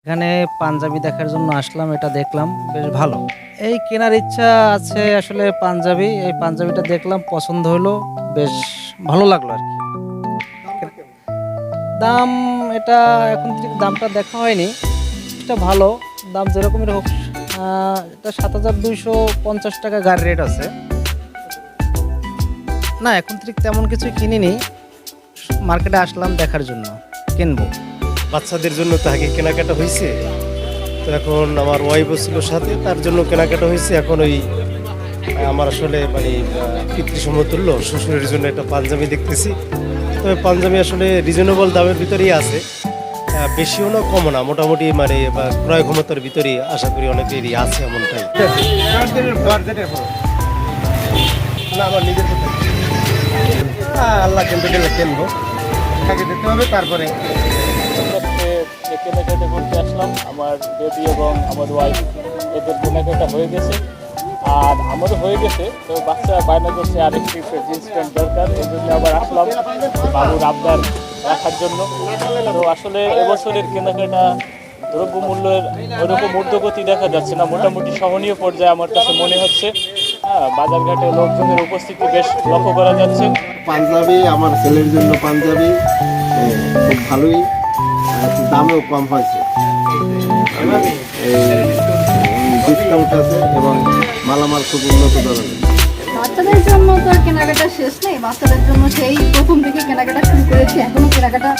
এখানে পাঞ্জাবি দেখার জন্য আসলাম, এটা দেখলাম বেশ ভালো। এই কেনার ইচ্ছা আছে আসলে পাঞ্জাবি, এই পাঞ্জাবিটা দেখলাম পছন্দ হলো, বেশ ভালো লাগলো আর কি। দাম এটা এখন ঠিক দামটা দেখা হয়নি, এটা ভালো দাম যেরকমের হোক। এটা ৭,২৫০ টাকা গাড়ির রেট আছে। না এখন ঠিক তেমন কিছু কিনিনি, মার্কেটে আসলাম দেখার জন্য, কিনবো। বাচ্চাদের জন্য তো আগে কেনাকাটা হয়েছে, তো এখন আমার ওয়াইফও ছিল সাথে, তার জন্য কেনাকাটা হয়েছে। এখন ওই আমার আসলে মানে পিতৃসমতুল্য শ্বশুরের জন্য একটা পাঞ্জাবি দেখতেছি। তবে পাঞ্জাবি আসলে রিজনেবল দামের ভিতরেই আছে, বেশিও না কমও না, মোটামুটি মানে ক্রয় ক্ষমতার ভিতরেই আশা করি অনেকেরই আছে এমনটাই। না আমার নিজের আল্লাহ কিনতে গেলে কিনবো, আগে দিতে হবে তারপরে। কেনাকাটা করতে আসলাম, আমার বেবি এবং আমার ওয়াইফ এদের কেনাকাটা হয়ে গেছে, আর আমারও হয়ে গেছে। তো বাচ্চা বায়না করছে আরেকটি জিন্স প্যান্ট দরকার, এই জন্য আবার আসলাম বাবুর আবদার রাখার জন্য। তো আসলে এবছরের কেনাকাটা দ্রব্যমূল্যের ওরকম ঊর্ধ্বগতি দেখা যাচ্ছে না, মোটামুটি সহনীয় পর্যায়ে আমার কাছে মনে হচ্ছে। বাজারঘাটে লোকজনের উপস্থিতি বেশ লক্ষ্য করা যাচ্ছে। পাঞ্জাবি আমার ছেলের জন্য পাঞ্জাবি খুব ভালোই, দামেও কম হয়েছে, ডিসকাউন্ট আছে এবং মালামাল খুব উন্নত ধরনের। বাচ্চাদের জন্য তো আর কেনাকাটা শেষ নেই, বাচ্চাদের জন্য সেই প্রথম থেকে কেনাকাটা শুরু করেছি, এখনো কেনাকাটা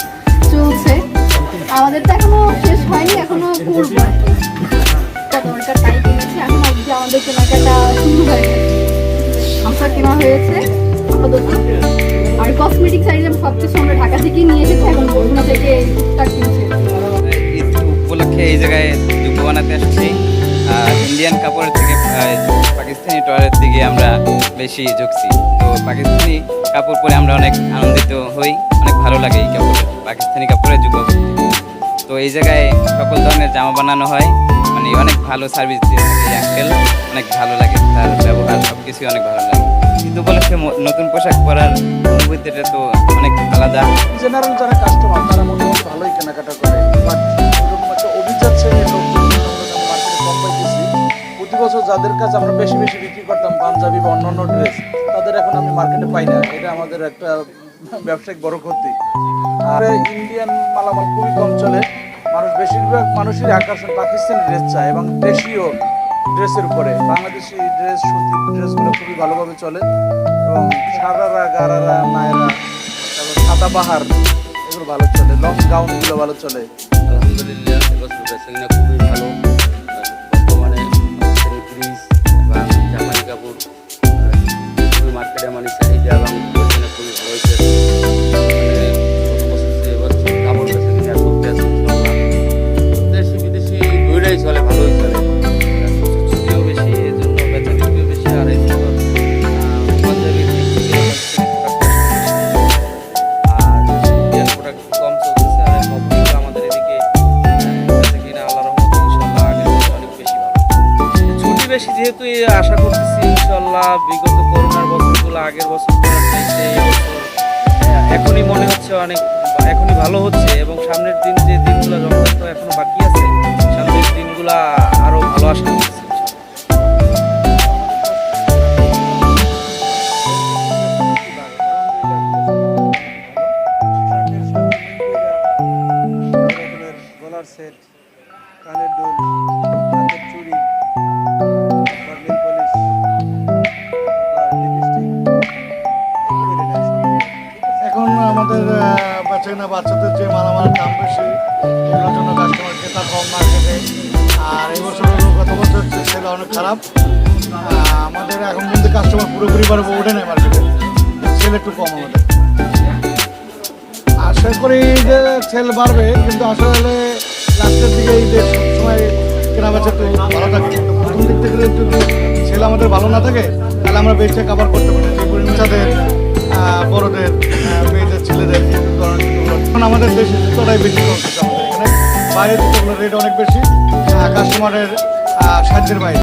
চলছে। আমাদের তো এখনো শেষ হয়নি, এখনো করবো। দরকার তাই কিনেছি, এখন অবধি আমাদের কেনাকাটা শুরু হয়ে গেছে, আমরা কেনা হয়েছে আপাতত। আর কসমেটিক্স আইটেম সব কিছু আমরা ঢাকা থেকেই নিয়ে এসেছি, এখন বরগুনা থেকে টুকটাক কিনছি। ঈদ উপলক্ষে এই জায়গায় জুব্বা বানাতে আসছি। ইন্ডিয়ান কাপড়ের থেকে পাকিস্তানি টয়ারের দিকে আমরা বেশি ঝুঁকছি। তো পাকিস্তানি কাপড় পরে আমরা অনেক আনন্দিত হই, অনেক ভালো লাগে এই কাপড়ের, পাকিস্তানি কাপড়ের জুব্বা করতে। তো এই জায়গায় সকল ধরনের জামা বানানো হয়, মানে অনেক ভালো সার্ভিস দিয়ে থাকে আঙ্কেল, অনেক ভালো লাগে, তার ব্যবহার সব কিছুই অনেক ভালো লাগে। ঈদ উপলক্ষে নতুন পোশাক পরার অনুভূতিটা তো অনেক আলাদা। জেনারেল যারা কাস্টমার তারা মোটামুটি ভালোই কেনাকাটা করে, বাট এরকম একটা অভিজাত শ্রেণীর লোকজন মার্কেটে কম পাইতেছি। প্রতি বছর যাদের কাছে আমরা বেশি বেশি বিক্রি করতাম পাঞ্জাবি বা অন্যান্য ড্রেস, তাদের এখন আমি মার্কেটে পাই না, এটা আমাদের একটা ব্যবসায়িক বড় ক্ষতি। আর ইন্ডিয়ান মালামাল খুবই কম চলে, মানুষ বেশিরভাগ মানুষের আকর্ষণ পাকিস্তানি ড্রেস চায় এবং দেশীয় ড্রেসের উপরে। বাংলাদেশি ড্রেস, সুতির ড্রেসগুলো খুবই ভালোভাবে চলে এবং সারারা, গারারা, নায়রা, তারপর সাদাবাহার এগুলো ভালো চলে, লং গাউনগুলো ভালো চলে। আলহামদুলিল্লাহ এবছর বেচাকেনা খুবই ভালো। বর্তমানে ব্রিজ এবং জামানি কাপড় খুবই মার্কেটে মানে চাহিদা এবং বেচাকেনা খুবই ভালো হয়েছে। এবছর কাপড় বেচাকেনা চলতে আছে, দেশি বিদেশি দুইটাই চলে, ভালোই চলে। ছুটিও বেশি, এই জন্য বেচা বিক্রিও বেশি। আর এই পাঞ্জাবির দিক থেকে আর ইন্ডিয়ান প্রোডাক্ট কম চলতেছে, আর কপড়িগুলো আমাদের এদিকে বেচা কিনা আল্লাহর রহমতে ইনশাল্লাহ আগের থেকে অনেক বেশি ভালো। ছুটি বেশি যেহেতু আশা করতেছি ইনশাল্লাহ বিগত করোনার বছরগুলো আগের বছরগুলোর চাইতে এই বছর এখনই মনে হচ্ছে অনেক, এখনই ভালো হচ্ছে। এবং সামনের দিন যে দিনগুলো রমজান তো এখনো বাকি আছে, সামনের দিনগুলো আরো ভালো আশা করতেছি। গলার সেট, কানের দুল, হাতের চুড়ি, নেল পলিশ, এখন আমাদের বেচাকেনা বাচ্চাদের যে মালামালের দাম বেশি, এগুলোর জন্য কাস্টমার ক্রেতা কম মার্কেটে। আর এই বছর গত বছর সেল অনেক খারাপ, আমাদের এখন কিন্তু কাস্টমার পুরোপুরিভাবে ওঠে নেই মার্কেটে, সেল একটু কম আমাদের। আশা করি যে সেল বাড়বে, কিন্তু আসলে লাস্টের দিকে ঈদের সময় কেনাবেচা একটু ভালো থাকে, কিন্তু প্রথম দিক থেকে যদি সেল আমাদের ভালো না থাকে তাহলে আমরা বেচে কাভার করতে পারি। যে বাচ্চাদের, বড়দের, মেয়েদের, ছেলেদের এখন আমাদের দেশে জুতোটাই বেশি চলতেছে। আমাদের এখানে বাইরের জুতোগুলোর রেট অনেক বেশি, কাস্টমারের সাহায্যের বাইরে।